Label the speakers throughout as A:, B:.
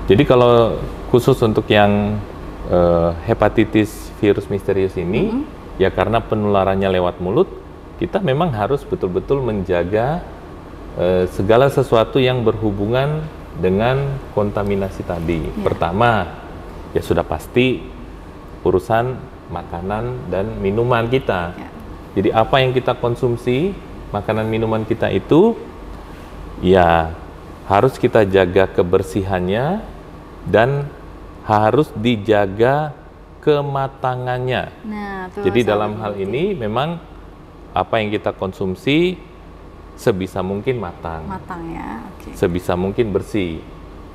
A: Jadi kalau khusus untuk yang hepatitis virus misterius ini, ya karena penularannya lewat mulut, kita memang harus betul-betul menjaga segala sesuatu yang berhubungan dengan kontaminasi tadi. Pertama, ya sudah pasti urusan makanan dan minuman kita. Jadi apa yang kita konsumsi, makanan minuman kita itu, ya harus kita jaga kebersihannya dan harus dijaga kematangannya.
B: Nah,
A: jadi dalam hal ini memang apa yang kita konsumsi sebisa mungkin matang.
B: Matang ya,
A: sebisa mungkin bersih.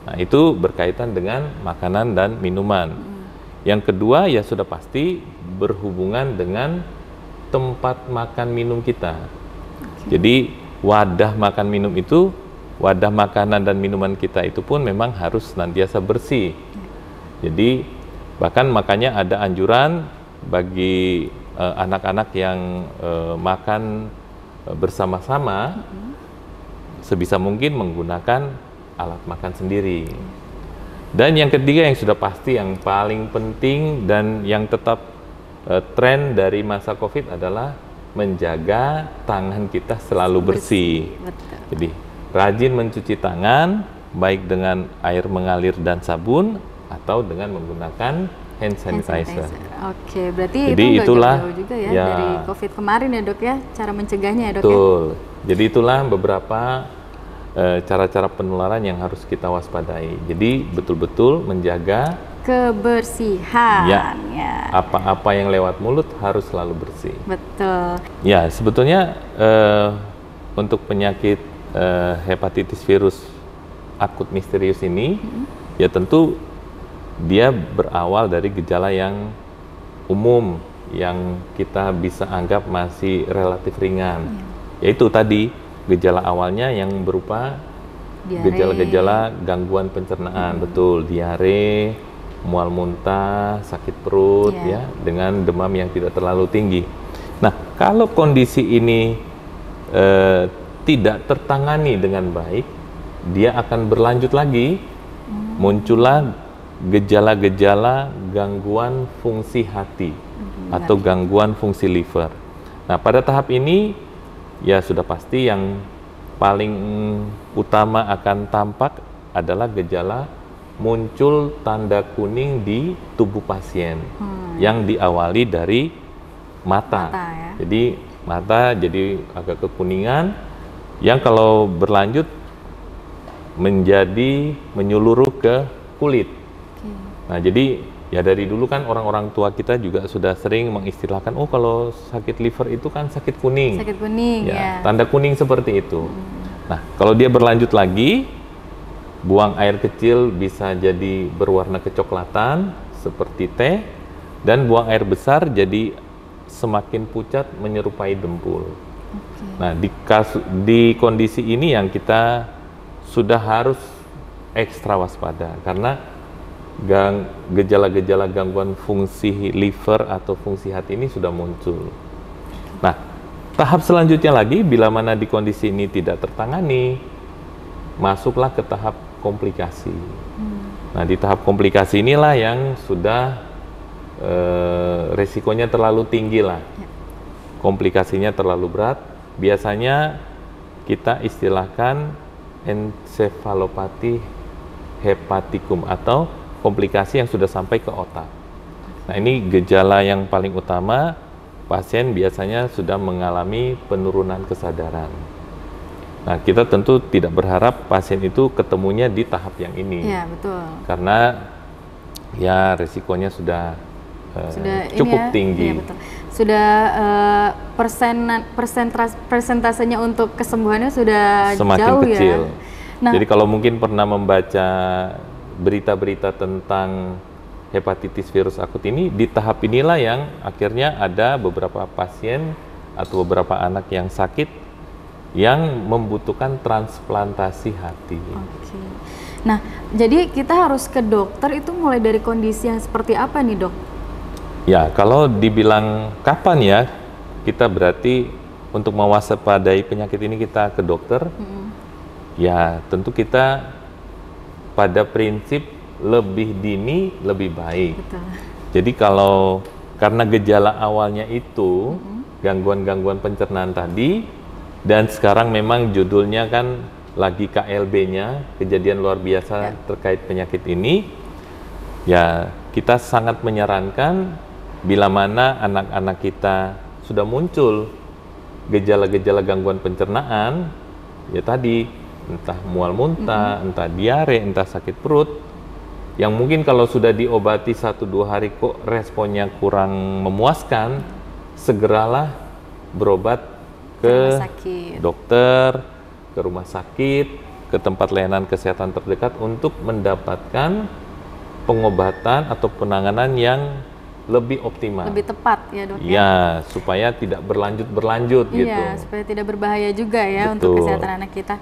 A: Nah, itu berkaitan dengan makanan dan minuman. Yang kedua ya sudah pasti berhubungan dengan tempat makan minum kita. Jadi wadah makan minum itu, wadah makanan dan minuman kita itu pun memang harus senantiasa bersih. Jadi bahkan makanya ada anjuran bagi anak-anak yang makan bersama-sama, sebisa mungkin menggunakan alat makan sendiri. Dan yang ketiga yang sudah pasti, yang paling penting dan yang tetap tren dari masa COVID adalah menjaga tangan kita selalu bersih. Jadi rajin mencuci tangan, baik dengan air mengalir dan sabun atau dengan menggunakan hand sanitizer.
B: Oke, berarti
A: jadi
B: itu
A: itulah
B: jauh juga ya dari COVID kemarin ya dok ya, cara mencegahnya ya dok.
A: Betul. Jadi itulah beberapa cara-cara penularan yang harus kita waspadai. Jadi betul-betul menjaga
B: kebersihan.
A: Ya. Apa-apa yang lewat mulut harus selalu bersih.
B: Betul.
A: Ya, sebetulnya untuk penyakit hepatitis virus akut misterius ini, ya tentu dia berawal dari gejala yang umum yang kita bisa anggap masih relatif ringan. Yaitu tadi gejala awalnya yang berupa gejala-gejala gangguan pencernaan, betul, diare, mual muntah, sakit perut, ya, dengan demam yang tidak terlalu tinggi. Nah, kalau kondisi ini tidak tertangani dengan baik, dia akan berlanjut lagi, muncullah gejala-gejala gangguan fungsi hati atau gangguan fungsi liver. Nah, pada tahap ini ya sudah pasti yang paling utama akan tampak adalah gejala muncul tanda kuning di tubuh pasien yang diawali dari mata. Jadi mata jadi agak kekuningan yang kalau berlanjut menjadi menyeluruh ke kulit. Nah, jadi ya dari dulu kan orang-orang tua kita juga sudah sering mengistilahkan, oh kalau sakit liver itu kan sakit kuning.
B: Sakit kuning, ya.
A: Tanda kuning seperti itu. Nah, kalau dia berlanjut lagi, buang air kecil bisa jadi berwarna kecoklatan seperti teh, dan buang air besar jadi semakin pucat menyerupai dempul. Nah, di kondisi ini yang kita sudah harus ekstra waspada karena gejala-gejala gangguan fungsi liver atau fungsi hati ini sudah muncul. Nah, tahap selanjutnya lagi, bila mana di kondisi ini tidak tertangani, masuklah ke tahap komplikasi. Nah, di tahap komplikasi inilah yang sudah resikonya terlalu tinggi lah. Komplikasinya terlalu berat. Biasanya kita istilahkan ensefalopati hepatikum atau komplikasi yang sudah sampai ke otak. Nah, ini gejala yang paling utama, pasien biasanya sudah mengalami penurunan kesadaran. Nah, kita tentu tidak berharap pasien itu ketemunya di tahap yang ini.
B: Iya, betul.
A: Karena ya resikonya sudah cukup tinggi.
B: Iya, betul. Sudah persentasenya untuk kesembuhannya sudah
A: semakin
B: jauh
A: kecil.
B: Ya. Nah,
A: jadi kalau mungkin pernah membaca berita-berita tentang hepatitis virus akut ini, di tahap inilah yang akhirnya ada beberapa pasien atau beberapa anak yang sakit yang membutuhkan transplantasi hati.
B: Oke. Nah, jadi kita harus ke dokter itu mulai dari kondisi yang seperti apa nih, dok?
A: Ya, kalau dibilang kapan ya, kita berarti untuk mewaspadai penyakit ini kita ke dokter. Ya, tentu kita pada prinsip lebih dini lebih baik.
B: Betul.
A: Jadi kalau karena gejala awalnya itu gangguan-gangguan pencernaan tadi, dan sekarang memang judulnya kan lagi KLB-nya, kejadian luar biasa terkait penyakit ini, ya kita sangat menyarankan bila mana anak-anak kita sudah muncul gejala-gejala gangguan pencernaan, ya tadi entah mual muntah, entah diare, entah sakit perut, yang mungkin kalau sudah diobati 1-2 hari kok responnya kurang memuaskan, segeralah berobat ke dokter, ke rumah sakit, ke tempat layanan kesehatan terdekat untuk mendapatkan pengobatan atau penanganan yang lebih optimal.
B: Lebih tepat ya dok?
A: Ya, supaya tidak berlanjut gitu.
B: Iya, supaya tidak berbahaya juga ya untuk kesehatan anak kita.